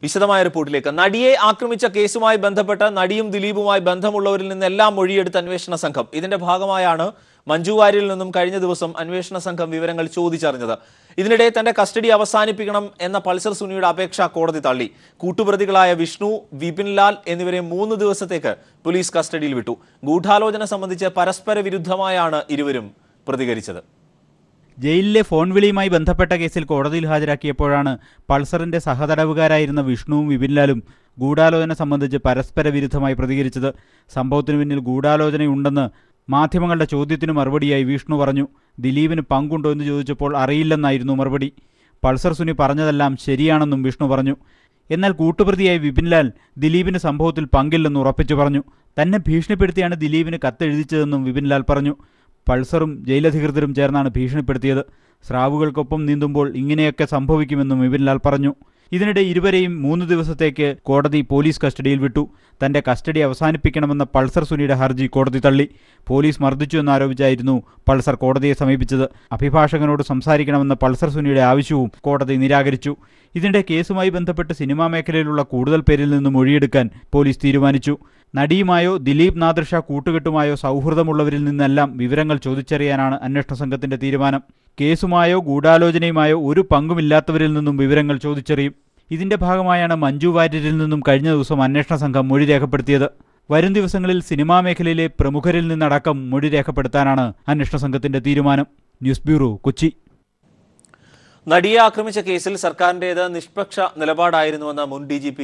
വിശദമായ റിപ്പോർട്ടിലേക്ക്. നടിയെ ആക്രമിച്ച കേസുമായി ബന്ധപ്പെട്ട് നടിയും ദിലീപുമായി ബന്ധമുള്ളവരിൽ നിന്നെല്ലാം മൊഴിയെടുത്ത അന്വേഷണ സംഘം. ഇതിന്റെ ഭാഗമായാണ് മഞ്ജു വാര്യരിൽ നിന്നും കഴിഞ്ഞ ദിവസം അന്വേഷണ സംഘം വിവരങ്ങൾ ചോദിച്ചറിഞ്ഞത്. ഇതിനിടെ തന്റെ കസ്റ്റഡി അവസാനിപ്പിക്കണം എന്ന പൾസർ സുനിയുടെ അപേക്ഷ കോടതി തള്ളി. കൂട്ടുപ്രതികളായ വിഷ്ണു, വിപിൻലാൽ എന്നിവരെ 3 ദിവസത്തേക്ക് പോലീസ് കസ്റ്റഡിയിൽ വിട്ടു. ഗൂഢാലോചന സംബന്ധിച്ച് പരസ്പര വിരുദ്ധമായാണ് ഇരുവരും പ്രതികരിച്ചത്. ജയിലിലെ ഫോൺ വിളിയുമായി ബന്ധപ്പെട്ട കേസിൽ കോടതിയിൽ ഹാജരാക്കിയപ്പോഴാണ് പൾസറിന്റെ സഹതടവുകാരായിരുന്ന വിഷ്ണുവും വിപിൻലാലും ഗൂഢാലോചന സംബന്ധിച്ച് പരസ്പര വിരുദ്ധമായി പ്രതികരിച്ചത്. സംഭവത്തിനു പിന്നിൽ ഗൂഢാലോചനയുണ്ടെന്ന് മാധ്യമങ്ങളുടെ ചോദ്യത്തിന് മറുപടിയായി വിഷ്ണു പറഞ്ഞു. ദിലീപിന് പങ്കുണ്ടോ എന്ന് ചോദിച്ചപ്പോൾ അറിയില്ലെന്നായിരുന്നു മറുപടി. പൾസർ സുനി പറഞ്ഞതെല്ലാം ശരിയാണെന്നും വിഷ്ണു പറഞ്ഞു. എന്നാൽ കൂട്ടുപ്രതിയായി വിപിൻലാൽ ദിലീപിന് സംഭവത്തിൽ പങ്കില്ലെന്ന് ഉറപ്പിച്ചു പറഞ്ഞു. തന്നെ ഭീഷണിപ്പെടുത്തിയാണ് ദിലീപിന് കത്തെഴുതിച്ചതെന്നും വിപിൻലാൽ പറഞ്ഞു. പൾസറും ജയിലധികൃതരും ചേർന്നാണ് ഭീഷണിപ്പെടുത്തിയത്. സ്രാവുകൾക്കൊപ്പം നീന്തുമ്പോൾ ഇങ്ങനെയൊക്കെ സംഭവിക്കുമെന്നും വിപിൻലാൽ പറഞ്ഞു. ഇതിനിടെ ഇരുവരെയും 3 ദിവസത്തേക്ക് കോടതി പോലീസ് കസ്റ്റഡിയിൽ വിട്ടു. തന്റെ കസ്റ്റഡി അവസാനിപ്പിക്കണമെന്ന പൾസർ സുനിയുടെ ഹർജി കോടതി തള്ളി. പോലീസ് മർദ്ദിച്ചു എന്നാരോപിച്ചായിരുന്നു പൾസർ കോടതിയെ സമീപിച്ചത്. അഭിഭാഷകനോട് സംസാരിക്കണമെന്ന പൾസർ സുനിയുടെ ആവശ്യവും കോടതി നിരാകരിച്ചു. ഇതിനിടെ കേസുമായി ബന്ധപ്പെട്ട് സിനിമാ മേഖലയിലുള്ള കൂടുതൽ പേരിൽ നിന്ന് മൊഴിയെടുക്കാൻ പോലീസ് തീരുമാനിച്ചു. നടിയുമായോ ദിലീപ് നാദിർഷ കൂട്ടുകെട്ടുമായോ സൗഹൃദമുള്ളവരിൽ നിന്നെല്ലാം വിവരങ്ങൾ ചോദിച്ചറിയാനാണ് അന്വേഷണ സംഘത്തിന്റെ തീരുമാനം. കേസുമായോ ഗൂഢാലോചനയുമായോ ഒരു പങ്കുമില്ലാത്തവരിൽ നിന്നും വിവരങ്ങൾ ചോദിച്ചറിയും. ഇതിന്റെ ഭാഗമായാണ് മഞ്ജു വാര്യരിൽ നിന്നും കഴിഞ്ഞ ദിവസം അന്വേഷണ സംഘം മൊഴി രേഖപ്പെടുത്തിയത്. വരും ദിവസങ്ങളിൽ സിനിമാ മേഖലയിലെ പ്രമുഖരിൽ നിന്നടക്കം മൊഴി രേഖപ്പെടുത്താനാണ് അന്വേഷണ സംഘത്തിന്റെ തീരുമാനം. News bureau, Kochi. നടിയെ ആക്രമിച്ച കേസിൽ സർക്കാരിന്റേത് നിഷ്പക്ഷ നിലപാടായിരുന്നുവെന്ന മുൻ DGP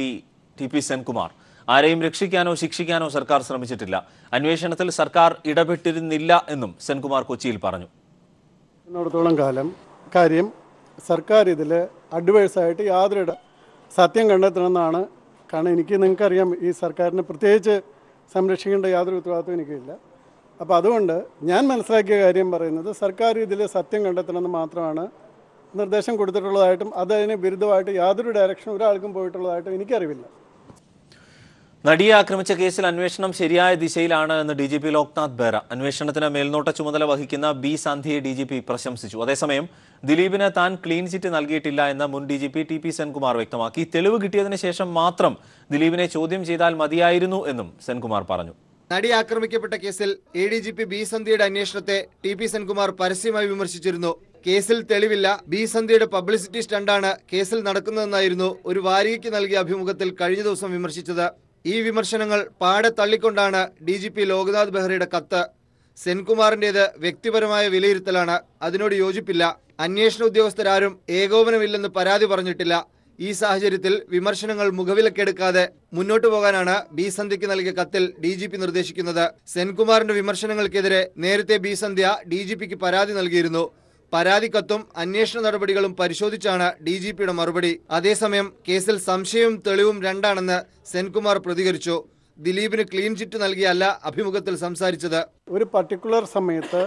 TP സെൻകുമാർ. ആരെയും രക്ഷിക്കാനോ ശിക്ഷിക്കാനോ സർക്കാർ ശ്രമിച്ചിട്ടില്ല. അന്വേഷണത്തിൽ സർക്കാർ ഇടപെട്ടിരുന്നില്ല എന്നും സെൻകുമാർ കൊച്ചിയിൽ പറഞ്ഞു. ത്തോളം കാര്യം സർക്കാർ ഇതിൽ അഡ്വൈസായിട്ട് യാതൊരു സത്യം കണ്ടെത്തണമെന്നാണ്. കാരണം നിങ്ങൾക്കറിയാം, ഈ സർക്കാരിനെ പ്രത്യേകിച്ച് സംരക്ഷിക്കേണ്ട യാതൊരു ഉത്തരവാദിത്വം എനിക്കില്ല. അപ്പോൾ അതുകൊണ്ട് ഞാൻ മനസ്സിലാക്കിയ കാര്യം പറയുന്നത്, സർക്കാർ ഇതിൽ സത്യം കണ്ടെത്തണമെന്ന് മാത്രമാണ് നിർദ്ദേശം കൊടുത്തിട്ടുള്ളതായിട്ടും അതിന് വിരുദ്ധമായിട്ട് യാതൊരു ഡയറക്ഷനും ഒരാൾക്കും പോയിട്ടുള്ളതായിട്ടും എനിക്കറിവില്ല. നടിയെ ആക്രമിച്ച കേസിൽ അന്വേഷണം ശരിയായ ദിശയിലാണ് എന്ന് DGP ലോക്നാഥ് ബെഹ്റ. അന്വേഷണത്തിന് മേൽനോട്ട ചുമതല വഹിക്കുന്ന B സന്ധ്യയെ DGP പ്രശംസിച്ചു. അതേസമയം ദിലീപിന് താൻ ക്ലീൻ ചിറ്റ് നൽകിയിട്ടില്ല എന്ന് മുൻ DGP TP സെൻകുമാർ വ്യക്തമാക്കി. തെളിവ് കിട്ടിയതിനു ശേഷം മാത്രം ദിലീപിനെ ചോദ്യം ചെയ്താൽ മതിയായിരുന്നു എന്നും സെൻകുമാർ പറഞ്ഞു. നടി ആക്രമിക്കപ്പെട്ട കേസിൽ ADGP B സന്ധ്യയുടെ അന്വേഷണത്തെ TP സെൻകുമാർ പരസ്യമായി വിമർശിച്ചിരുന്നു. കേസിൽ തെളിവില്ല, B സന്ധ്യയുടെ പബ്ലിസിറ്റി സ്റ്റണ്ടാണ് കേസിൽ നടക്കുന്നതെന്നായിരുന്നു ഒരു വാരികയ്ക്ക് നൽകിയ അഭിമുഖത്തിൽ കഴിഞ്ഞ ദിവസം വിമർശിച്ചത്. ഈ വിമർശനങ്ങൾ പാടെ തള്ളിക്കൊണ്ടാണ് DGP ലോക്നാഥ് ബെഹ്റയുടെ കത്ത്. സെൻകുമാറിന്റേത് വ്യക്തിപരമായ വിലയിരുത്തലാണ്, അതിനോട് യോജിപ്പില്ല. അന്വേഷണ ഉദ്യോഗസ്ഥരാരും ഏകോപനമില്ലെന്ന് പരാതി പറഞ്ഞിട്ടില്ല. ഈ സാഹചര്യത്തിൽ വിമർശനങ്ങൾ മുഖവിലക്കെടുക്കാതെ മുന്നോട്ടു പോകാനാണ് B സന്ധ്യയ്ക്ക് നൽകിയ കത്തിൽ DGP നിർദ്ദേശിക്കുന്നത്. സെൻകുമാറിന്റെ വിമർശനങ്ങൾക്കെതിരെ നേരത്തെ B സന്ധ്യ DGPക്ക് പരാതി നൽകിയിരുന്നു. പരാതി കത്തും അന്വേഷണ നടപടികളും പരിശോധിച്ചാണ് DGPയുടെ മറുപടി. അതേസമയം കേസിൽ സംശയവും തെളിവും രണ്ടാണെന്ന് സെൻകുമാർ പ്രതികരിച്ചു. ദിലീപിന് ക്ലീൻ ചിറ്റ് നൽകിയല്ല അഭിമുഖത്തിൽ സംസാരിച്ചത്. ഒരു പർട്ടിക്കുലർ സമയത്ത്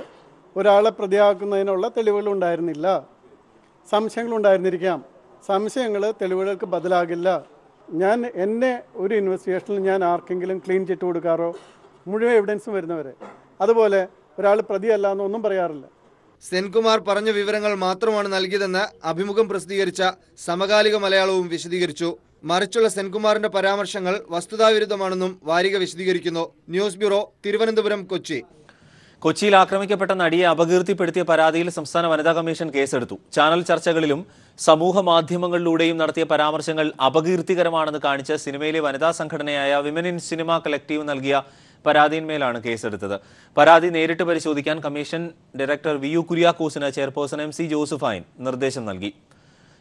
ഒരാളെ പ്രതിയാക്കുന്നതിനുള്ള തെളിവുകൾ ഉണ്ടായിരുന്നില്ല. സംശയങ്ങളുണ്ടായിരുന്നിരിക്കാം. സംശയങ്ങൾ തെളിവുകൾക്ക് ബദലാകില്ല. എന്നെ ഒരു ഇൻവെസ്റ്റിഗേഷനിൽ ഞാൻ ആർക്കെങ്കിലും ക്ലീൻ ചിറ്റ് കൊടുക്കാറോ മുഴുവൻ എവിഡൻസും വരുന്നവരെ. അതുപോലെ ഒരാൾ പ്രതിയല്ല എന്നൊന്നും പറയാറില്ല. സെൻകുമാർ പറഞ്ഞ വിവരങ്ങൾ മാത്രമാണ് നൽകിയതെന്ന് അഭിമുഖം പ്രസിദ്ധീകരിച്ച സമകാലിക മലയാളവും വിശദീകരിച്ചു. മറിച്ചുള്ള സെൻകുമാറിന്റെ പരാമർശങ്ങൾ വസ്തുതാവിരുദ്ധമാണെന്നും വാരിക വിശദീകരിക്കുന്നു. News bureau, Thiruvananthapuram, Kochi. കൊച്ചിയിൽ ആക്രമിക്കപ്പെട്ട നടിയെ അപകീർത്തിപ്പെടുത്തിയ പരാതിയിൽ സംസ്ഥാന വനിതാ കമ്മീഷൻ കേസെടുത്തു. ചാനൽ ചർച്ചകളിലും സമൂഹ മാധ്യമങ്ങളിലൂടെയും നടത്തിയ പരാമർശങ്ങൾ അപകീർത്തികരമാണെന്ന് കാണിച്ച് സിനിമയിലെ വനിതാ സംഘടനയായ വിമൻ ഇൻ സിനിമ കളക്റ്റീവ് നൽകിയ പരാതിയിന്മേലാണ് കേസെടുത്തത്. പരാതി നേരിട്ട് പരിശോധിക്കാൻ കമ്മീഷൻ ഡയറക്ടർ VU കുര്യാക്കോസിന് ചെയർപേഴ്സൺ MC ജോസഫൈൻ നിർദ്ദേശം നൽകി.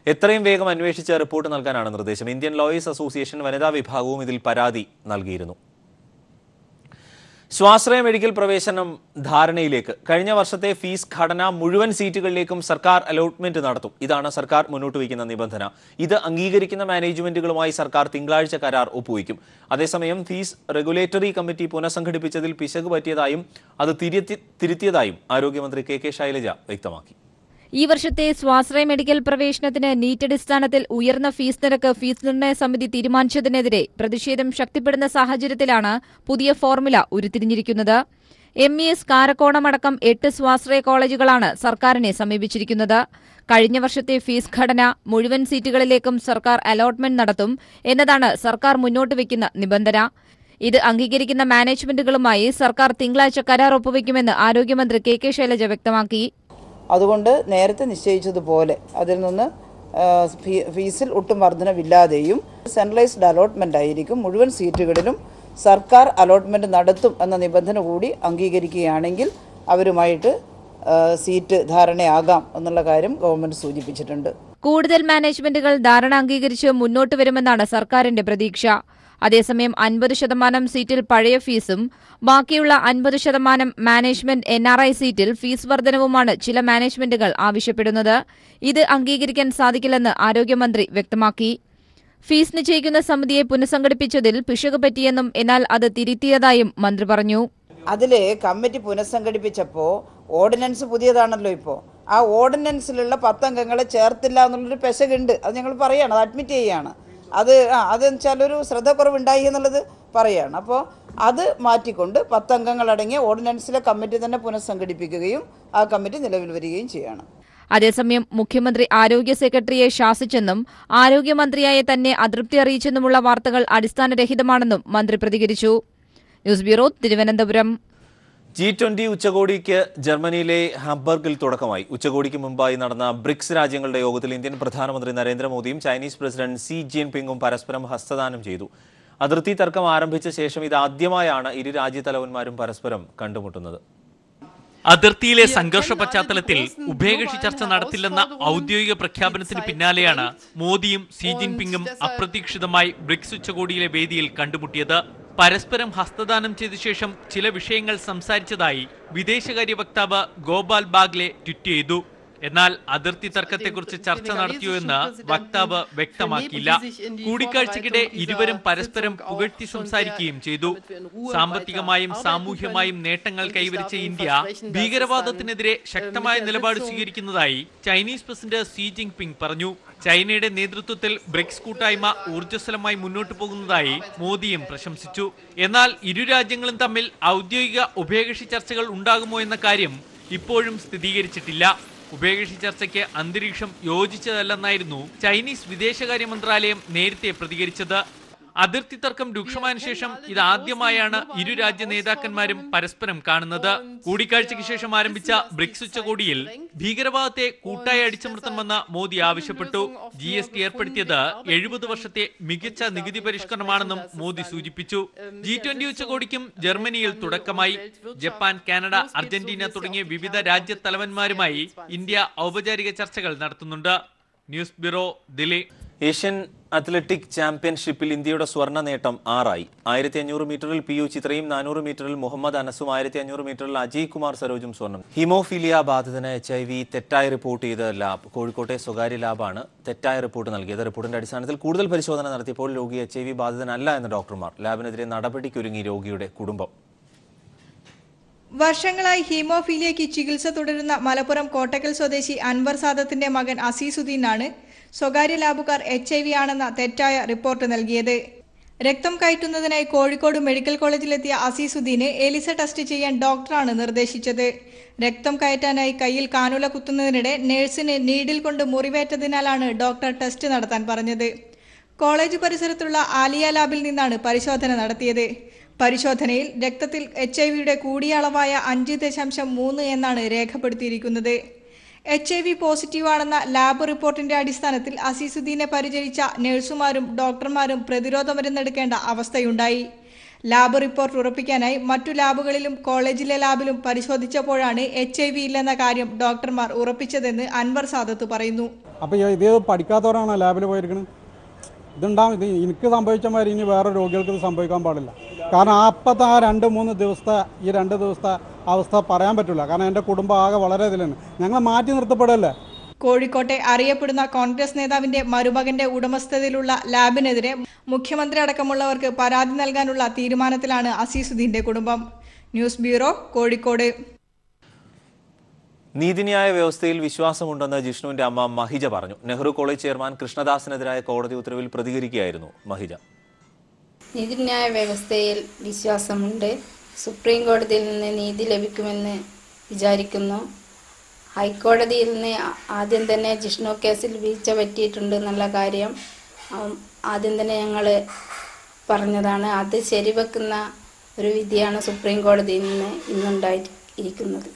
എത്രയും വേഗം അന്വേഷിച്ച് റിപ്പോർട്ട് നൽകാനാണ് നിർദ്ദേശം. ഇന്ത്യൻ ലോയേഴ്സ് അസോസിയേഷൻ വനിതാ വിഭാഗവും ഇതിൽ പരാതി നൽകിയിരുന്നു. സ്വാശ്രയ മെഡിക്കൽ പ്രവേശനം ധാരണയിലേക്ക്. കഴിഞ്ഞ വർഷത്തെ ഫീസ് ഘടന മുഴുവൻ സീറ്റുകളിലേക്കും സർക്കാർ അലോട്ട്മെന്റ് നടത്തും. ഇതാണ് സർക്കാർ മുന്നോട്ട് വയ്ക്കുന്ന നിബന്ധന. ഇത് അംഗീകരിക്കുന്ന മാനേജ്മെന്റുകളുമായി സർക്കാർ തിങ്കളാഴ്ച കരാർ ഒപ്പുവയ്ക്കും. അതേസമയം ഫീസ് റെഗുലേറ്ററി കമ്മിറ്റി പുനഃസംഘടിപ്പിച്ചതിൽ പിശക് പറ്റിയതായും അത് തിരുത്തിയതായും ആരോഗ്യമന്ത്രി KK ശൈലജ വ്യക്തമാക്കി. ഈ വർഷത്തെ സ്വാശ്രയ മെഡിക്കൽ പ്രവേശനത്തിന് നീറ്റ് അടിസ്ഥാനത്തിൽ ഉയർന്ന ഫീസ് നിരക്ക് ഫീസ് നിർണയ സമിതി തീരുമാനിച്ചതിനെതിരെ പ്രതിഷേധം ശക്തിപ്പെടുന്ന സാഹചര്യത്തിലാണ് പുതിയ ഫോർമുല ഉരുത്തിരിഞ്ഞിരിക്കുന്നത്. MES കാരക്കോണമടക്കം 8 സ്വാശ്രയ കോളേജുകളാണ് സർക്കാരിനെ സമീപിച്ചിരിക്കുന്നത്. കഴിഞ്ഞ വർഷത്തെ ഫീസ് ഘടന മുഴുവൻ സീറ്റുകളിലേക്കും സർക്കാർ അലോട്ട്മെന്റ് നടത്തും എന്നതാണ് സർക്കാർ മുന്നോട്ട് വയ്ക്കുന്ന നിബന്ധന. ഇത് അംഗീകരിക്കുന്ന മാനേജ്മെന്റുകളുമായി സർക്കാർ തിങ്കളാഴ്ച കരാർ ഒപ്പുവയ്ക്കുമെന്ന് ആരോഗ്യമന്ത്രി KK ശൈലജ വ്യക്തമാക്കി. അതുകൊണ്ട് നേരത്തെ നിശ്ചയിച്ചതുപോലെ അതിൽ നിന്ന് ഫീസിൽ ഒട്ടും വർധനവില്ലാതെയും സെൻട്രലൈസ്ഡ് അലോട്ട്മെന്റ് ആയിരിക്കും. മുഴുവൻ സീറ്റുകളിലും സർക്കാർ അലോട്ട്മെന്റ് നടത്തും എന്ന നിബന്ധന കൂടി അംഗീകരിക്കുകയാണെങ്കിൽ അവരുമായിട്ട് സീറ്റ് ധാരണയാകാം എന്നുള്ള കാര്യം ഗവൺമെന്റ് സൂചിപ്പിച്ചിട്ടുണ്ട്. കൂടുതൽ മാനേജ്മെന്റുകൾ ധാരണ അംഗീകരിച്ച് മുന്നോട്ട് വരുമെന്നാണ് സർക്കാരിന്റെ പ്രതീക്ഷ. അതേസമയം 50% സീറ്റിൽ പഴയ ഫീസും ബാക്കിയുള്ള 50% മാനേജ്മെന്റ് NRI സീറ്റിൽ ഫീസ് വർധനവുമാണ് ചില മാനേജ്മെന്റുകൾ ആവശ്യപ്പെടുന്നത്. ഇത് അംഗീകരിക്കാൻ സാധിക്കില്ലെന്ന് ആരോഗ്യമന്ത്രി വ്യക്തമാക്കി. ഫീസ് നിശ്ചയിക്കുന്ന സമിതിയെ പുനഃസംഘടിപ്പിച്ചതിൽ പിശക് പറ്റിയെന്നും എന്നാൽ അത് തിരുത്തിയതായും മന്ത്രി പറഞ്ഞു. അതിലെ കമ്മിറ്റി പുനഃസംഘടിപ്പിച്ചപ്പോൾ ഓർഡിനൻസ് പുതിയതാണല്ലോ. ഇപ്പോൾ ആ ഓർഡിനൻസിലുള്ള 10 അംഗങ്ങളെ ചേർത്തില്ല എന്നുള്ളൊരു പെശകുണ്ട്. അത് ഞങ്ങൾ പറയുകയാണ്, അത് അഡ്മിറ്റ് ചെയ്യുകയാണ്. അതെന്ന് വെച്ചാൽ ഒരു ശ്രദ്ധക്കുറവുണ്ടായി എന്നുള്ളത് പറയുകയാണ്. അപ്പോൾ അത് മാറ്റിക്കൊണ്ട് 10 അംഗങ്ങളടങ്ങിയ ഓർഡിനൻസിലെ കമ്മിറ്റി തന്നെ പുനഃസംഘടിപ്പിക്കുകയും ആ കമ്മിറ്റി നിലവിൽ വരികയും ചെയ്യുകയാണ്. അതേസമയം മുഖ്യമന്ത്രി ആരോഗ്യ സെക്രട്ടറിയെ ശാസിച്ചെന്നും ആരോഗ്യമന്ത്രിയായ തന്നെ അതൃപ്തി അറിയിച്ചെന്നുമുള്ള വാർത്തകൾ അടിസ്ഥാനരഹിതമാണെന്നും മന്ത്രി പ്രതികരിച്ചു. News bureau, Thiruvananthapuram. G20 ഉച്ചകോടിക്ക് ജർമ്മനിയിലെ ഹാംബർഗിൽ തുടക്കമായി. ഉച്ചകോടിക്ക് മുമ്പായി നടന്ന ബ്രിക്സ് രാജ്യങ്ങളുടെ യോഗത്തിൽ ഇന്ത്യൻ പ്രധാനമന്ത്രി നരേന്ദ്രമോദിയും ചൈനീസ് പ്രസിഡന്റ് സി ജിൻപിങ്ങും പരസ്പരം ഹസ്തദാനം ചെയ്തു. അതിർത്തി തർക്കം ആരംഭിച്ച ശേഷം ഇതാദ്യമായാണ് ഇരു രാജ്യതലവന്മാരും പരസ്പരം കണ്ടുമുട്ടുന്നത്. അതിർത്തിയിലെ സംഘർഷ പശ്ചാത്തലത്തിൽ ഉഭയകക്ഷി ചർച്ച നടത്തില്ലെന്ന ഔദ്യോഗിക പ്രഖ്യാപനത്തിന് പിന്നാലെയാണ് മോദിയും സി ജിൻപിങ്ങും അപ്രതീക്ഷിതമായി ബ്രിക്സ് ഉച്ചകോടിയിലെ വേദിയിൽ കണ്ടുമുട്ടിയത്. പരസ്പരം ഹസ്തദാനം ചെയ്ത ശേഷം ചില വിഷയങ്ങൾ സംസാരിച്ചതായി വിദേശകാര്യ വക്താവ് ഗോപാൽ ബാഗ്ലെ ട്വീറ്റ് ചെയ്തു. എന്നാൽ അതിർത്തി തർക്കത്തെക്കുറിച്ച് ചർച്ച നടത്തിയോ എന്ന് വക്താവ് വ്യക്തമാക്കിയില്ല. കൂടിക്കാഴ്ചയ്ക്കിടെ ഇരുവരും പരസ്പരം പുകഴ്ത്തി സംസാരിക്കുകയും ചെയ്തു. സാമ്പത്തികമായും സാമൂഹ്യമായും നേട്ടങ്ങൾ കൈവരിച്ച ഇന്ത്യ ഭീകരവാദത്തിനെതിരെ ശക്തമായ നിലപാട് സ്വീകരിക്കുന്നതായി ചൈനീസ് പ്രസിഡന്റ് സി ജിൻപിങ് പറഞ്ഞു. ചൈനയുടെ നേതൃത്വത്തിൽ ബ്രിക്സ് കൂട്ടായ്മ ഊർജ്ജസ്വലമായി മുന്നോട്ടു പോകുന്നതായി മോദിയും പ്രശംസിച്ചു. എന്നാൽ ഇരു രാജ്യങ്ങളും തമ്മിൽ ഔദ്യോഗിക ഉഭയകക്ഷി ചർച്ചകൾ ഉണ്ടാകുമോ എന്ന കാര്യം ഇപ്പോഴും സ്ഥിരീകരിച്ചിട്ടില്ല. ഉഭയകക്ഷി ചർച്ചയ്ക്ക് അന്തരീക്ഷം യോജിച്ചതല്ലെന്നായിരുന്നു ചൈനീസ് വിദേശകാര്യ മന്ത്രാലയം നേരത്തെ പ്രതികരിച്ചത്. അതിർത്തി തർക്കം രൂക്ഷമായ ശേഷം ഇതാദ്യമായാണ് ഇരു രാജ്യ നേതാക്കന്മാരും പരസ്പരം കാണുന്നത്. കൂടിക്കാഴ്ചയ്ക്ക് ശേഷം ആരംഭിച്ച ബ്രിക്സ് ഉച്ചകോടിയിൽ ഭീകരവാദത്തെ കൂട്ടായി അടിച്ചമർത്തണമെന്ന് മോദി ആവശ്യപ്പെട്ടു. GST ഏർപ്പെടുത്തിയത് 70 വർഷത്തെ മികച്ച നികുതി പരിഷ്കരണമാണെന്നും മോദി സൂചിപ്പിച്ചു. G20 ഉച്ചകോടിക്കും ജർമ്മനിയിൽ തുടക്കമായി. ജപ്പാൻ, കാനഡ, അർജന്റീന തുടങ്ങിയ വിവിധ രാജ്യ തലവന്മാരുമായി ഇന്ത്യ ഔപചാരിക ചർച്ചകൾ നടത്തുന്നുണ്ട്. News bureau, Delhi. Asian athletic ചാമ്പ്യൻഷിപ്പിൽ ഇന്ത്യയുടെ സ്വർണ്ണ നേട്ടം 6ആയി. 1500 മീറ്ററിൽ PU ചിത്രയും 400 മീറ്ററിൽ മുഹമ്മദ് അനസും 1500 മീറ്ററിൽ അജയ് കുമാർ സരോജും സ്വർണം. ഹീമോഫീലിയ ബാധിതന് HIV തെറ്റായി റിപ്പോർട്ട് ചെയ്ത ലാബ് കോഴിക്കോട്ടെ സ്വകാര്യ ലാബാണ് തെറ്റായ റിപ്പോർട്ട് നൽകിയത്. റിപ്പോർട്ടിന്റെ അടിസ്ഥാനത്തിൽ കൂടുതൽ പരിശോധന നടത്തിയപ്പോൾ രോഗി HIV ബാധിതനല്ല എന്ന് ഡോക്ടർമാർ. ലാബിനെതിരെ നടപടിക്കൊരുങ്ങി രോഗിയുടെ കുടുംബം. വർഷങ്ങളായി ഹീമോഫീലിയയ്ക്ക് ചികിത്സ തുടരുന്ന മലപ്പുറം കോട്ടക്കൽ സ്വദേശി അൻവർ സാദത്തിന്റെ മകൻ അസീസുദ്ദീനാണ് സ്വകാര്യ ലാബുകാർ HIV ആണെന്ന തെറ്റായ റിപ്പോർട്ട് നൽകിയത്. രക്തം കയറ്റുന്നതിനായി കോഴിക്കോട് മെഡിക്കൽ കോളേജിലെത്തിയ അസീസുദ്ദീന് എലിസ ടെസ്റ്റ് ചെയ്യാൻ ഡോക്ടറാണ് നിർദ്ദേശിച്ചത്. രക്തം കയറ്റാനായി കയ്യിൽ കാനുല കുത്തുന്നതിനിടെ നഴ്സിന് നീഡിൽ കൊണ്ട് മുറിവേറ്റതിനാലാണ് ഡോക്ടർ ടെസ്റ്റ് നടത്താൻ പറഞ്ഞത്. കോളേജ് പരിസരത്തുള്ള ആലിയ ലാബിൽ നിന്നാണ് പരിശോധന നടത്തിയത്. പരിശോധനയിൽ രക്തത്തിൽ HIV കൂടിയ അളവായ 5.3 എന്നാണ് രേഖപ്പെടുത്തിയിരിക്കുന്നത്. HIV പോസിറ്റീവ് ആണെന്ന ലാബ് റിപ്പോർട്ടിന്റെ അടിസ്ഥാനത്തിൽ അസീസുദ്ദീനെ പരിചരിച്ച നഴ്സുമാരും ഡോക്ടർമാരും പ്രതിരോധ മരുന്നെടുക്കേണ്ട അവസ്ഥയുണ്ടായി. ലാബ് റിപ്പോർട്ട് ഉറപ്പിക്കാനായി മറ്റു ലാബുകളിലും കോളേജിലെ ലാബിലും പരിശോധിച്ചപ്പോഴാണ് HIV ഇല്ലെന്ന കാര്യം ഡോക്ടർമാർ ഉറപ്പിച്ചതെന്ന് അൻവർ സാദത്ത് പറയുന്നു. അപ്പോൾ ഇത് പഠിക്കാത്തവരാണ് ലാബിൽ പോയിരിക്കുന്നത്. ഇതുണ്ടാവും, ഇത് എനിക്ക് സംഭവിച്ച മാതിരി ഇനി വേറെ രോഗികൾക്ക് ഇത് സംഭവിക്കാൻ പാടില്ല. കാരണം അപ്പത്തെ ആ 2-3 ദിവസത്തെ ഈ 2 ദിവസത്തെ അവസ്ഥ പറയാൻ പറ്റില്ല. കാരണം എൻ്റെ കുടുംബം ആകെ വളരെ ഇതിലാണ്. ഞങ്ങൾ മാറ്റി നിർത്തപ്പെടല്ലേ. കോഴിക്കോട്ടെ അറിയപ്പെടുന്ന കോൺഗ്രസ് നേതാവിന്റെ മരുമകന്റെ ഉടമസ്ഥതയിലുള്ള ലാബിനെതിരെ മുഖ്യമന്ത്രി അടക്കമുള്ളവർക്ക് പരാതി നൽകാനുള്ള തീരുമാനത്തിലാണ് അസീസുദ്ദീന്റെ കുടുംബം. News bureau, Kozhikode. നീതിന്യായ വ്യവസ്ഥയിൽ വിശ്വാസമുണ്ടെന്ന് ജിഷ്ണുവിന്റെ അമ്മ മഹിജ പറഞ്ഞു. നെഹ്റു കോളേജ് ചെയർമാൻ കൃഷ്ണദാസിനെതിരായ കോടതി ഉത്തരവിൽ പ്രതികരിക്കുകയായിരുന്നു മഹിജ. നീതിന്യായ വ്യവസ്ഥയിൽ വിശ്വാസമുണ്ട്. സുപ്രീം കോടതിയിൽ നിന്ന് നീതി ലഭിക്കുമെന്ന് വിചാരിക്കുന്നു. ഹൈക്കോടതിയിൽ നിന്ന് ആദ്യം തന്നെ ജിഷ്ണു കേസിൽ വീഴ്ച പറ്റിയിട്ടുണ്ട് എന്നുള്ള കാര്യം ആദ്യം തന്നെ ഞങ്ങൾ പറഞ്ഞതാണ്. അത് ശരിവെക്കുന്ന ഒരു വിധിയാണ് സുപ്രീം കോടതിയിൽ നിന്ന് ഇന്നുണ്ടായിരിക്കുന്നത്.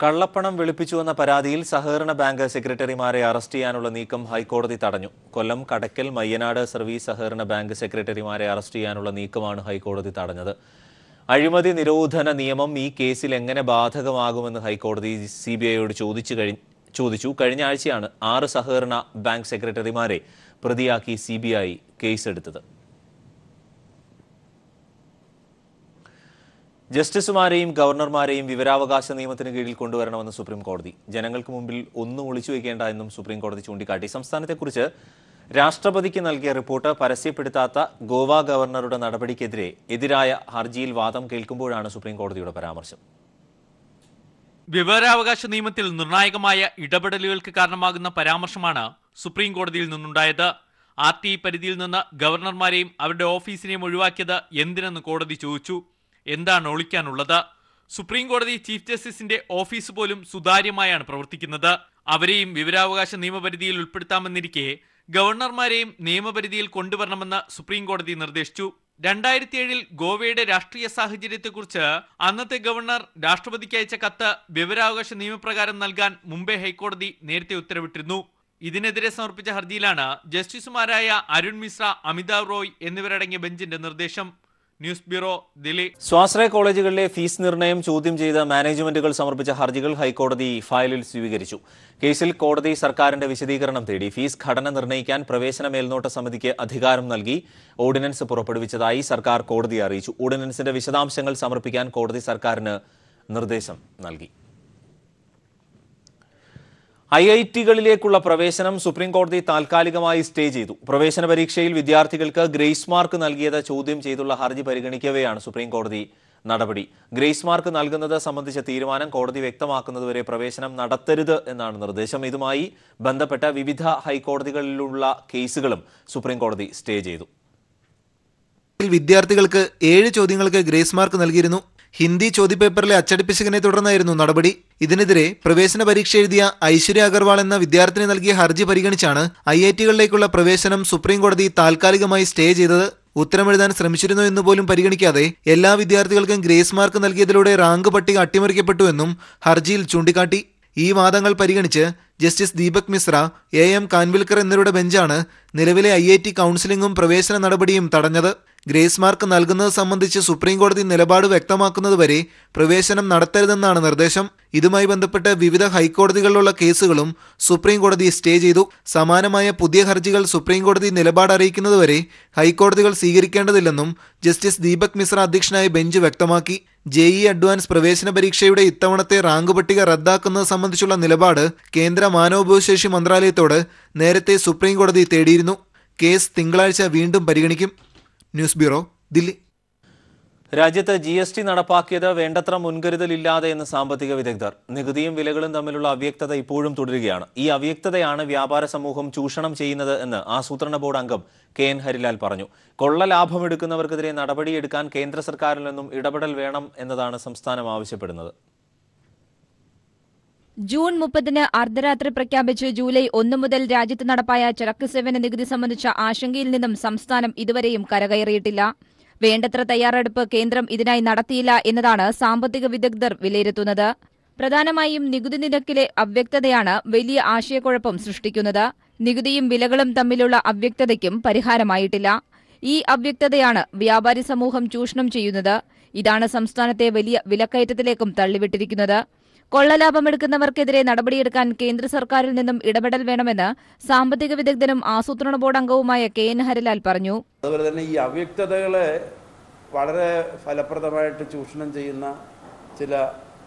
കള്ളപ്പണം വെളുപ്പിച്ചുവെന്ന പരാതിയിൽ സഹകരണ ബാങ്ക് സെക്രട്ടറിമാരെ അറസ്റ്റ് ചെയ്യാനുള്ള നീക്കം ഹൈക്കോടതി തടഞ്ഞു. കൊല്ലം, കടക്കൽ, മയ്യനാട് സർവീസ് സഹകരണ ബാങ്ക് സെക്രട്ടറിമാരെ അറസ്റ്റ് ചെയ്യാനുള്ള നീക്കമാണ് ഹൈക്കോടതി തടഞ്ഞത്. അഴിമതി നിരോധന നിയമം ഈ കേസിൽ എങ്ങനെ ബാധകമാകുമെന്ന് ഹൈക്കോടതി CBIയോട് ചോദിച്ചു. കഴിഞ്ഞ ആഴ്ചയാണ് 6 സഹകരണ ബാങ്ക് സെക്രട്ടറിമാരെ പ്രതിയാക്കി CBI കേസെടുത്തത്. ജസ്റ്റിസുമാരെയും ഗവർണർമാരെയും വിവരാവകാശ നിയമത്തിന് കീഴിൽ കൊണ്ടുവരണമെന്ന് സുപ്രീം കോടതി. ജനങ്ങൾക്ക് മുമ്പിൽ ഒന്നും ഒളിച്ചു വയ്ക്കേണ്ട എന്നും സുപ്രീം കോടതി ചൂണ്ടിക്കാട്ടി. സംസ്ഥാനത്തെക്കുറിച്ച് രാഷ്ട്രപതിക്ക് നൽകിയ റിപ്പോർട്ട് പരസ്യപ്പെടുത്താത്ത ഗോവ ഗവർണറുടെ നടപടിക്കെതിരായ ഹർജിയിൽ വാദം കേൾക്കുമ്പോഴാണ് സുപ്രീം കോടതിയുടെ പരാമർശം. വിവരാവകാശ നിയമത്തിൽ നിർണായകമായ ഇടപെടലുകൾക്ക് കാരണമാകുന്ന പരാമർശമാണ് സുപ്രീം കോടതിയിൽ നിന്നുണ്ടായത്. RTI പരിധിയിൽ നിന്ന് ഗവർണർമാരെയും അവരുടെ ഓഫീസിനെയും ഒഴിവാക്കിയത് എന്തിനെന്ന് കോടതി ചോദിച്ചു. എന്താണ് ഒളിക്കാനുള്ളത്? സുപ്രീം കോടതി ചീഫ് ജസ്റ്റിസിന്റെ ഓഫീസ് പോലും സുതാര്യമായാണ് പ്രവർത്തിക്കുന്നത്. അവരെയും വിവരാവകാശ നിയമപരിധിയിൽ ഉൾപ്പെടുത്താമെന്നിരിക്കെ ഗവർണർമാരെയും നിയമപരിധിയിൽ കൊണ്ടുവരണമെന്ന് സുപ്രീം കോടതി നിർദ്ദേശിച്ചു. 2007 ഗോവയുടെ രാഷ്ട്രീയ സാഹചര്യത്തെക്കുറിച്ച് അന്നത്തെ ഗവർണർ രാഷ്ട്രപതിക്ക് അയച്ച കത്ത് വിവരാവകാശ നിയമപ്രകാരം നൽകാൻ മുംബൈ ഹൈക്കോടതി നേരത്തെ ഉത്തരവിട്ടിരുന്നു. ഇതിനെതിരെ സമർപ്പിച്ച ഹർജിയിലാണ് ജസ്റ്റിസുമാരായ അരുൺ മിശ്ര, അമിതാവ് റോയ് എന്നിവരടങ്ങിയ ബെഞ്ചിന്റെ നിർദ്ദേശം. News bureau, Delhi. സ്വാശ്രയ കോളേജുകളിലെ ഫീസ് നിർണയം ചോദ്യം ചെയ്ത മാനേജ്മെന്റുകൾ സമർപ്പിച്ച ഹർജികൾ ഹൈക്കോടതി ഫയലിൽ സ്വീകരിച്ചു. കേസിൽ കോടതി സർക്കാരിന്റെ വിശദീകരണം തേടി. ഫീസ് ഘടന നിർണ്ണയിക്കാൻ പ്രവേശന മേൽനോട്ട സമിതിക്ക് അധികാരം നൽകി ഓർഡിനൻസ് പുറപ്പെടുവിച്ചതായി സർക്കാർ കോടതിയെ അറിയിച്ചു. ഓർഡിനൻസിന്റെ വിശദാംശങ്ങൾ സമർപ്പിക്കാൻ കോടതി സർക്കാരിന് നിർദ്ദേശം നൽകി. IITകളിലേക്കുള്ള പ്രവേശനം സുപ്രീം കോടതി താൽക്കാലികമായി സ്റ്റേ ചെയ്തു. പ്രവേശന പരീക്ഷയിൽ വിദ്യാർത്ഥികൾക്ക് ഗ്രേസ് മാർക്ക് നൽകിയത് ചോദ്യം ചെയ്തുള്ള ഹർജി പരിഗണിക്കവെയാണ് സുപ്രീം കോടതി നടപടി. ഗ്രേസ് മാർക്ക് നൽകുന്നത് സംബന്ധിച്ച തീരുമാനം കോടതി വ്യക്തമാക്കുന്നതുവരെ പ്രവേശനം നടത്തരുത് എന്നാണ് നിർദ്ദേശം. ഇതുമായി ബന്ധപ്പെട്ട വിവിധ ഹൈക്കോടതികളിലുള്ള കേസുകളും സുപ്രീം കോടതി സ്റ്റേ ചെയ്തു. വിദ്യാർത്ഥികൾക്ക് 7 ചോദ്യങ്ങൾക്ക് ഗ്രേസ് മാർക്ക് നൽകിയിരുന്നു. ഹിന്ദി ചോദ്യപേപ്പറിലെ അച്ചടിപ്പിശകിനെ തുടർന്നായിരുന്നു നടപടി. ഇതിനെതിരെ പ്രവേശന പരീക്ഷ എഴുതിയ ഐശ്വര്യ അഗർവാൾ എന്ന വിദ്യാർത്ഥിനി നൽകിയ ഹർജി പരിഗണിച്ചാണ് IITകളിലേക്കുള്ള പ്രവേശനം സുപ്രീം കോടതി താൽക്കാലികമായി സ്റ്റേ ചെയ്തത്. ഉത്തരമെഴുതാൻ ശ്രമിച്ചിരുന്നു എന്ന് പോലും പരിഗണിക്കാതെ എല്ലാ വിദ്യാർത്ഥികൾക്കും ഗ്രേസ് മാർക്ക് നൽകിയതിലൂടെ റാങ്ക് പട്ടിക അട്ടിമറിക്കപ്പെട്ടുവെന്നും ഹർജിയിൽ ചൂണ്ടിക്കാട്ടി. ഈ വാദങ്ങൾ പരിഗണിച്ച് ജസ്റ്റിസ് ദീപക് മിശ്ര, AM കാൻവിൽക്കർ എന്നിവരുടെ ബെഞ്ചാണ് നിലവിലെ IIT കൗൺസിലിംഗും പ്രവേശന നടപടിയും തടഞ്ഞത്. ഗ്രേസ് മാർക്ക് നൽകുന്നത് സംബന്ധിച്ച് സുപ്രീം കോടതി നിലപാട് വ്യക്തമാക്കുന്നതുവരെ പ്രവേശനം നടത്തരുതെന്നാണ് നിർദ്ദേശം. ഇതുമായി ബന്ധപ്പെട്ട് വിവിധ ഹൈക്കോടതികളിലുള്ള കേസുകളും സുപ്രീം കോടതി സ്റ്റേ ചെയ്തു. സമാനമായ പുതിയ ഹർജികൾ സുപ്രീം കോടതി നിലപാട് അറിയിക്കുന്നതുവരെ ഹൈക്കോടതികൾ സ്വീകരിക്കേണ്ടതില്ലെന്നും ജസ്റ്റിസ് ദീപക് മിശ്ര അധ്യക്ഷനായ ബെഞ്ച് വ്യക്തമാക്കി. JEE അഡ്വാൻസ് പ്രവേശന പരീക്ഷയുടെ ഇത്തവണത്തെ റാങ്ക് പട്ടിക റദ്ദാക്കുന്നത് സംബന്ധിച്ചുള്ള നിലപാട് കേന്ദ്ര മാനവവിഭവശേഷി മന്ത്രാലയത്തോട് നേരത്തെ സുപ്രീം കോടതി തേടിയിരുന്നു. കേസ് തിങ്കളാഴ്ച വീണ്ടും പരിഗണിക്കും. News bureau, Delhi. രാജ്യത്ത് GST നടപ്പാക്കിയത് വേണ്ടത്ര മുൻകരുതലില്ലാതെ എന്ന് സാമ്പത്തിക വിദഗ്ധർ. നികുതിയും വിലകളും തമ്മിലുള്ള അവ്യക്തത ഇപ്പോഴും തുടരുകയാണ്. ഈ അവ്യക്തതയാണ് വ്യാപാര സമൂഹം ചൂഷണം ചെയ്യുന്നത് എന്ന് ആസൂത്രണ ബോർഡ് അംഗം KN ഹരിലാൽ പറഞ്ഞു. കൊള്ള ലാഭമെടുക്കുന്നവർക്കെതിരെ നടപടിയെടുക്കാൻ കേന്ദ്ര സർക്കാരിൽ നിന്നും ഇടപെടൽ വേണം എന്നതാണ് സംസ്ഥാനം ആവശ്യപ്പെടുന്നത്. ജൂൺ 30 അർദ്ധരാത്രി പ്രഖ്യാപിച്ച് ജൂലൈ 1 മുതൽ രാജ്യത്ത് നടപ്പായ ചരക്ക് സേവന നികുതി സംബന്ധിച്ച ആശങ്കയിൽ നിന്നും സംസ്ഥാനം ഇതുവരെയും കരകയറിയിട്ടില്ല. വേണ്ടത്ര തയ്യാറെടുപ്പ് കേന്ദ്രം ഇതിനായി നടത്തിയില്ല എന്നതാണ് സാമ്പത്തിക വിദഗ്ധർ വിലയിരുത്തുന്നത്. പ്രധാനമായും നികുതി നിരക്കിലെ അവ്യക്തതയാണ് വലിയ ആശയക്കുഴപ്പം സൃഷ്ടിക്കുന്നത്. നികുതിയും വിലകളും തമ്മിലുള്ള അവ്യക്തതയ്ക്കും പരിഹാരമായിട്ടില്ല. ഈ അവ്യക്തതയാണ് വ്യാപാരി സമൂഹം ചൂഷണം ചെയ്യുന്നത്. ഇതാണ് സംസ്ഥാനത്തെ വലിയ വിലക്കയറ്റത്തിലേക്കും തള്ളിവിട്ടിരിക്കുന്നത്. കൊള്ളലാഭമെടുക്കുന്നവർക്കെതിരെ നടപടിയെടുക്കാൻ കേന്ദ്ര സർക്കാരിൽ നിന്നും ഇടപെടൽ വേണമെന്ന് സാമ്പത്തിക വിദഗ്ധനും ആസൂത്രണ ബോർഡ് അംഗവുമായ KN ഹരിലാൽ പറഞ്ഞു. അതുപോലെ തന്നെ ഈ അവ്യക്തതകളെ വളരെ ഫലപ്രദമായിട്ട് ചൂഷണം ചെയ്യുന്ന ചില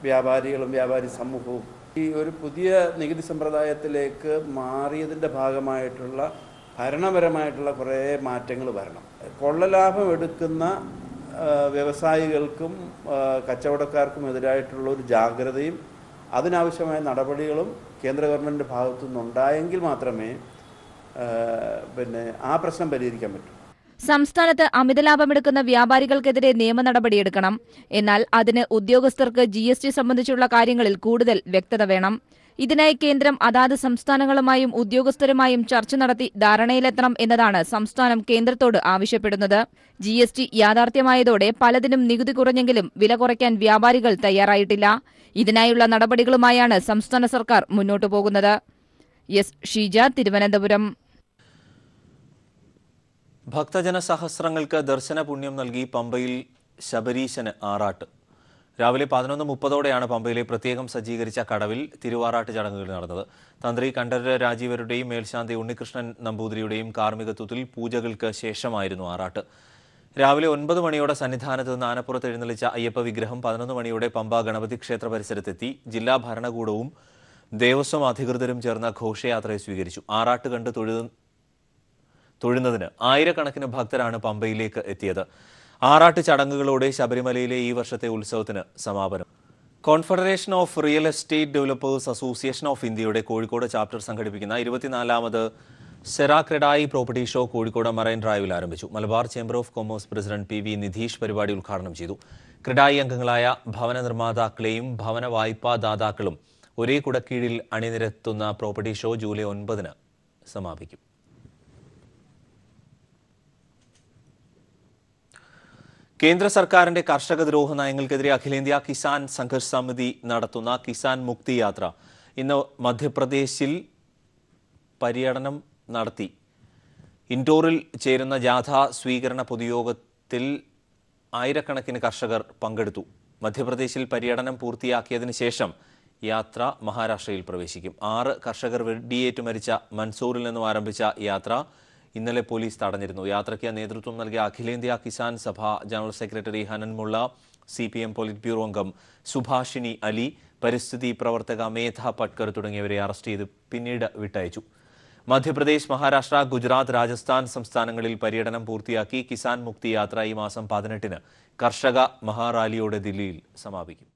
വ്യാപാരികളും വ്യാപാരി സമൂഹവും ഈ ഒരു പുതിയ നികുതി സമ്പ്രദായത്തിലേക്ക് മാറിയതിൻ്റെ ഭാഗമായിട്ടുള്ള ഭരണപരമായിട്ടുള്ള കുറേ മാറ്റങ്ങൾ വരണം. കൊള്ളലാഭം എടുക്കുന്ന വ്യവസായികൾക്കും കച്ചവടക്കാർക്കും എതിരായിട്ടുള്ള ഒരു ജാഗ്രതയും അതിനാവശ്യമായ നടപടികളും കേന്ദ്ര ഗവൺമെൻറ്റിൻ്റെ ഭാഗത്തു നിന്നുണ്ടായെങ്കിൽ മാത്രമേ ആ പ്രശ്നം പരിഹരിക്കാൻ പറ്റൂ. സംസ്ഥാനത്ത് അമിതലാഭമെടുക്കുന്ന വ്യാപാരികൾക്കെതിരെ നിയമ നടപടിയെടുക്കണം. എന്നാൽ അതിന് ഉദ്യോഗസ്ഥർക്ക് GST സംബന്ധിച്ചുള്ള കാര്യങ്ങളിൽ കൂടുതൽ വ്യക്തത വേണം. ഇതിനായി കേന്ദ്രം അതാത് സംസ്ഥാനങ്ങളുമായും ഉദ്യോഗസ്ഥരുമായും ചർച്ച നടത്തി ധാരണയിലെത്തണം എന്നതാണ് സംസ്ഥാനം കേന്ദ്രത്തോട് ആവശ്യപ്പെടുന്നത്. GST യാഥാർത്ഥ്യമായതോടെ പലതിനും നികുതി കുറഞ്ഞെങ്കിലും വില കുറയ്ക്കാൻ വ്യാപാരികൾ തയ്യാറായിട്ടില്ല. ഇതിനായുള്ള നടപടികളുമായാണ് സംസ്ഥാന സർക്കാർ മുന്നോട്ടു പോകുന്നത്. ഷീജ, തിരുവനന്തപുരം. ഭക്തജന സഹസ്രങ്ങൾക്ക് ദർശന പുണ്യം നൽകി പമ്പയിൽ ശബരീശന് ആറാട്ട്. രാവിലെ 11:30ഓടെയാണ് പമ്പയിലെ പ്രത്യേകം സജ്ജീകരിച്ച കടവിൽ തിരുവാറാട്ട് ചടങ്ങുകൾ നടന്നത്. തന്ത്രി കണ്ഠരര് രാജീവരുടെയും മേൽശാന്തി ഉണ്ണികൃഷ്ണൻ നമ്പൂതിരിയുടെയും കാർമ്മികത്വത്തിൽ പൂജകൾക്ക് ശേഷമായിരുന്നു ആറാട്ട്. രാവിലെ 9 മണിയോടെ സന്നിധാനത്ത് നിന്ന് ആനപ്പുറത്ത് എഴുന്നള്ളിച്ച അയ്യപ്പ വിഗ്രഹം 11 മണിയോടെ പമ്പ ഗണപതി ക്ഷേത്ര പരിസരത്തെത്തി. ജില്ലാ ഭരണകൂടവും ദേവസ്വം അധികൃതരും ചേർന്ന ഘോഷയാത്രയെ സ്വീകരിച്ചു. ആറാട്ട് കണ്ട് തൊഴുന്നതിന് ആയിരക്കണക്കിന് ഭക്തരാണ് പമ്പയിലേക്ക് എത്തിയത്. ആറാട്ട് ചടങ്ങുകളോടെ ശബരിമലയിലെ ഈ വർഷത്തെ ഉത്സവത്തിന് സമാപനം. Confederation of real estate developers association of ഇന്ത്യയുടെ കോഴിക്കോട് ചാപ്റ്റർ സംഘടിപ്പിക്കുന്ന 24ാമത് സെറാ CREDAI property show Kozhikode marine ഡ്രൈവിൽ ആരംഭിച്ചു. Malabar chamber of commerce president PV Nidheesh പരിപാടി ഉദ്ഘാടനം ചെയ്തു. ക്രെഡായി അംഗങ്ങളായ ഭവന നിർമ്മാതാക്കളെയും ഭവന വായ്പാ ദാതാക്കളും ഒരേ കുടക്കീഴിൽ അണിനിരത്തുന്ന പ്രോപ്പർട്ടി ഷോ ജൂലൈ 9-ന് സമാപിക്കും. കേന്ദ്ര സർക്കാരിന്റെ കർഷക ദ്രോഹ നയങ്ങൾക്കെതിരെ അഖിലേന്ത്യാ കിസാൻ സംഘർഷ് സമിതി നടത്തുന്ന കിസാൻ മുക്തി യാത്ര ഇന്ന് മധ്യപ്രദേശിൽ പര്യടനം നടത്തി. ഇൻഡോറിൽ ചേരുന്ന ജാഥ സ്വീകരണ പൊതുയോഗത്തിൽ ആയിരക്കണക്കിന് കർഷകർ പങ്കെടുത്തു. മധ്യപ്രദേശിൽ പര്യടനം പൂർത്തിയാക്കിയതിനു ശേഷം യാത്ര മഹാരാഷ്ട്രയിൽ പ്രവേശിക്കും. 6 കർഷകർ വെടിയേറ്റ് മരിച്ച മൻസൂറിൽ നിന്നും ആരംഭിച്ച യാത്ര ഇന്നലെ പോലീസ് തടഞ്ഞിരുന്നു. യാത്രയ്ക്ക് നേതൃത്വം നൽകിയ അഖിലേന്ത്യാ കിസാൻ സഭ ജനറൽ സെക്രട്ടറി ഹനൻ മുള്ള, CPM പോളിറ്റ് ബ്യൂറോ അംഗം സുഭാഷിണി അലി, പരിസ്ഥിതി പ്രവർത്തക മേധ പട്കർ തുടങ്ങിയവരെ അറസ്റ്റ് ചെയ്ത് പിന്നീട് വിട്ടയച്ചു. മധ്യപ്രദേശ്, മഹാരാഷ്ട്ര, ഗുജറാത്ത്, രാജസ്ഥാൻ സംസ്ഥാനങ്ങളിൽ പര്യടനം പൂർത്തിയാക്കി കിസാൻ മുക്തി യാത്ര ഈ മാസം 18-ന് കർഷക മഹാറാലിയോടെ ദില്ലിയിൽ സമാപിക്കും.